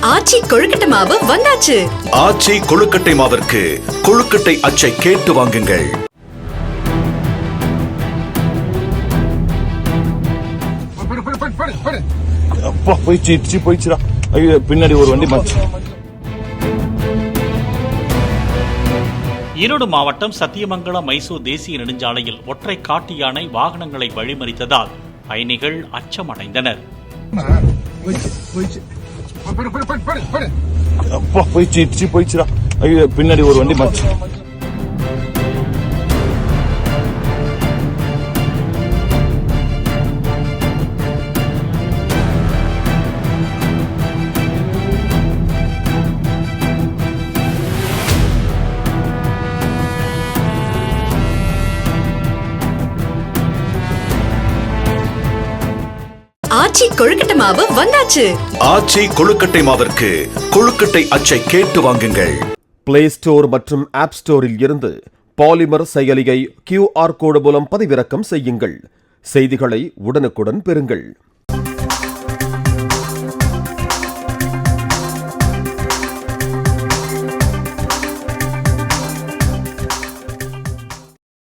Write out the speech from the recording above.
ஆச்சி கொழுக்கட்டை மாவு வந்தாச்சு. ஆச்சி கொழுக்கட்டை மாவிற்கு கொழுக்கட்டை அச்சை கேட்டு வாங்குங்கள். அப்பா போயிடுச்சுடா. ஐயோ, பின்னாடி ஒரு வண்டி மாச்சு. ஈரோடு மாவட்டம் சத்தியமங்கலம் மைசூர் தேசிய நெடுஞ்சாலையில் ஒற்றை காட்டு யானை வாகனங்களை வழிமறித்ததால் பயணிகள் அச்சமடைந்தனர். அப்பா போயிடுச்சுடா. ஐயோ, பின்னாடி ஒரு வண்டி மாச்சு. ஆச்சி கொழுக்கட்டை மாவு வந்தாச்சு. ஆச்சி கொழுக்கட்டை மாவிற்கு கொழுக்கட்டை அச்சை கேட்டு வாங்குங்கள். பிளே ஸ்டோர் மற்றும் ஆப் ஸ்டோரில் இருந்து பாலிமர் செயலியை QR கோடு மூலம் பதிவிறக்கம் செய்யுங்கள். செய்திகளை உடனுக்குடன் பெறுங்கள்.